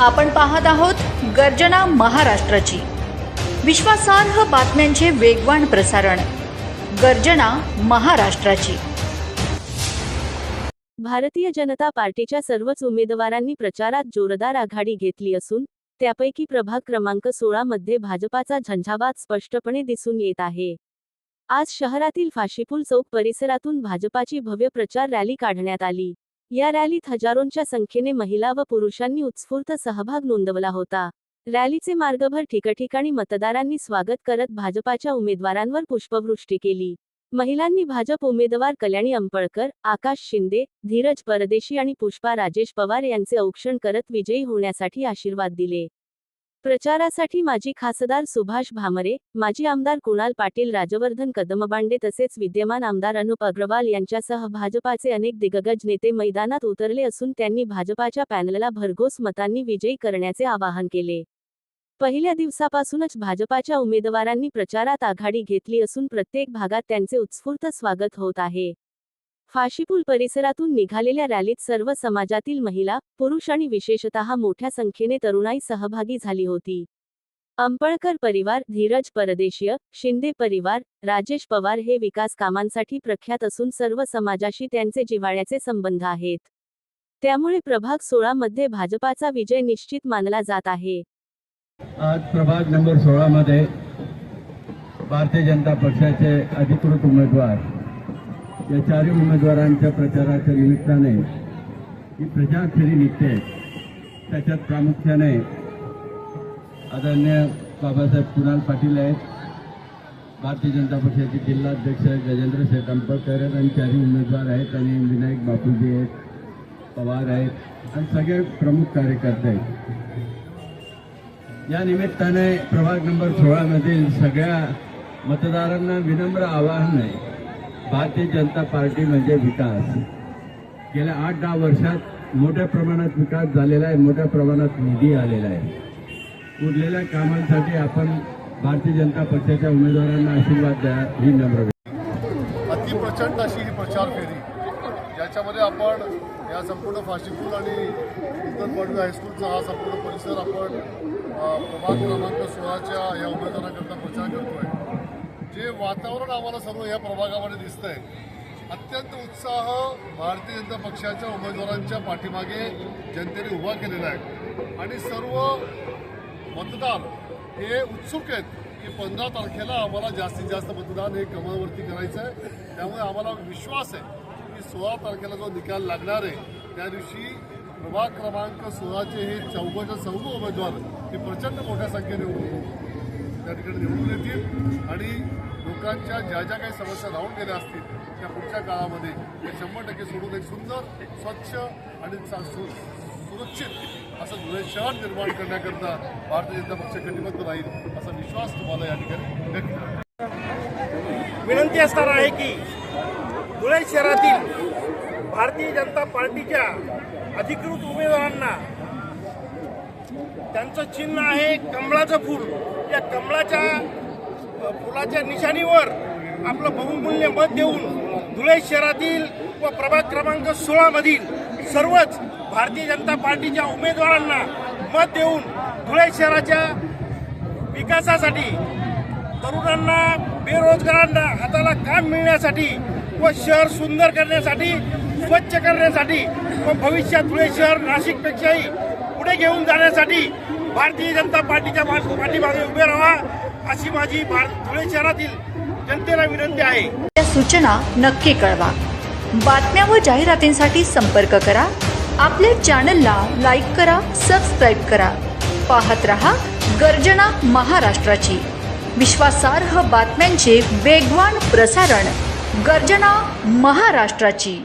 आपण पाहत आहोत गर्जना महाराष्ट्राची, विश्वासार्ह बातम्यांचे वेगवान प्रसारण। गर्जना महाराष्ट्राची। भारतीय जनता पार्टीच्या सर्वच उमेदवारांनी प्रचारात जोरदार आघाडी घेतली असून त्यापैकी प्रभाग क्रमांक 16 मध्ये भाजपाचा झंझावात स्पष्टपणे दिसून येत आहे। आज शहरातील फाशीपूल चौक परिसरातून भाजपाची भव्य प्रचार रॅली काढण्यात आली। या रॅलीत हजारोंच्या संख्येने महिला व पुरुषांनी उत्स्फूर्त सहभाग नोंदवला होता। रॅलीचे मार्गभर ठिकठिकाणी मतदारांनी स्वागत करत भाजपाच्या उमेदवारांवर पुष्पवृष्टी केली। महिलांनी भाजप उमेदवार कल्याणी अंपळकर, आकाश शिंदे, धीरज परदेशी आणि पुष्पा राजेश पवार यांचे औक्षण करत विजयी होण्यासाठी आशीर्वाद दिले। प्रचारासाठी माजी खासदार सुभाष भामरे, माजी आमदार कुणाल पाटील, राजवर्धन कदमबांडे तसेच विद्यमान आमदार अनुप अग्रवाल यांच्यासह भाजपाचे अनेक दिग्गज नेते मैदानात उतरले असून त्यांनी भाजपाच्या पॅनलला भरघोस मतांनी विजयी करण्याचे आवाहन केले। पहिल्या दिवसापासूनच भाजपाच्या उमेदवारांनी प्रचारात आघाडी घेतली असून प्रत्येक भागात त्यांचे उत्स्फूर्त स्वागत होत आहे। फाशीपूल परिसरातून निघालेल्या रॅलीत सर्व समाजातील महिला, पुरुष आणि विशेषतः मोठ्या संख्येने तरुणाई सहभागी झाली होती। अंपळकर परिवार, धीरज परदेशीय, शिंदे परिवार, राजेश पवार हे विकास कामांसाठी प्रख्यात असून सर्व समाजाशी त्यांचे जिव्हाळ्याचे संबंध आहेत। त्यामुळे प्रभाग 16 मध्ये भाजपाचा विजय निश्चित मानला जात आहे। आज प्रभाग नंबर 16 मध्ये भारतीय जनता पक्षाचे अधिकृत उमेदवार या चारही उमेदवारांच्या प्रचाराच्या निमित्ताने ही प्रचार फेरी निघते। त्याच्यात प्रामुख्याने आदरणीय बाबासाहेब कुणाल पाटील आहेत, भारतीय जनता पक्षाचे जिल्हाध्यक्ष गजेंद्र शेठ अंपळकर आणि चारही उमेदवार आहेत आणि विनायक बापूजी आहेत, पवार आहेत आणि सगळे प्रमुख कार्यकर्ते आहेत। या निमित्ताने प्रभाग नंबर 16 मधील सगळ्या मतदारांना विनम्र आवाहन आहे, भारतीय जनता पार्टी म्हणजे विकास। गेल्या 8-10 वर्षात मोठ्या प्रमाणात विकास झालेला आहे, मोठ्या प्रमाणात निधी आलेला आहे। उरलेल्या कामांसाठी आपण भारतीय जनता पक्षाच्या उमेदवारांना आशीर्वाद द्या ही नम्र विनंती। अतिप्रचंड अशी ही प्रचार फेरी, ज्याच्यामध्ये आपण या संपूर्ण फाशीपूल आणि उत्तर पाडवी हायस्कूलचा हा संपूर्ण परिसर आपण प्रभाग क्रमांक 16च्या या उमेदवारांकरता प्रचार करतोय। जे वातावरण आम्हाला सर्व या प्रभागामध्ये दिसतंय, अत्यंत उत्साह भारतीय जनता पक्षाच्या उमेदवारांच्या पाठीमागे जनतेने उभा केलेला आहे आणि सर्व मतदार हे उत्सुक आहेत की 15 तारखेला आम्हाला जास्तीत जास्त मतदान हे कमळवरती करायचं आहे। त्यामुळे आम्हाला विश्वास आहे की 16 तारखेला जो निकाल लागणार आहे त्या दिवशी प्रभाग क्रमांक 16चे हे सर्व उमेदवार हे प्रचंड मोठ्या संख्येने त्या ठिकाणी निवडून येतील आणि लोकांच्या ज्या ज्या काही समस्या राहून गेल्या असतील त्या पुढच्या काळामध्ये हे 100% सोडून एक सुंदर, स्वच्छ आणि सुरक्षित असं धुळे शहर निर्माण करण्याकरता भारतीय जनता पक्ष कटिबद्ध राहील असा विश्वास तुम्हाला या ठिकाणी व्यक्त करतो। विनंती असणार आहे की धुळे शहरातील भारतीय जनता पार्टीच्या अधिकृत उमेदवारांना त्यांचं चिन्ह आहे कमळाचं फूल। या कमळाच्या फुलाच्या निशाणीवर आपलं बहुमूल्य मत देऊन धुळे शहरातील व प्रभाग क्रमांक 16 मधील सर्वच भारतीय जनता पार्टीच्या उमेदवारांना मत देऊन धुळे शहराच्या विकासासाठी, तरुणांना, बेरोजगारांना हाताला काम मिळण्यासाठी व शहर सुंदर करण्यासाठी, स्वच्छ करण्यासाठी व भविष्यात धुळे शहर नाशिकपेक्षाही पुढे घेऊन जाण्यासाठी भारतीय जनता पार्टीच्या पाठीमागे उभे राहा अशी माझी धुळे शहरातील जनतेला विनंती आहे। या सूचना नक्की कळवा। बातम्या व जाहिरातींसाठी संपर्क करा। आपल्या चॅनलला लाईक करा, सबस्क्राईब करा। पाहत रहा गर्जना महाराष्ट्राची, विश्वासार्ह बातम्यांचे वेगवान प्रसारण। गर्जना महाराष्ट्राची।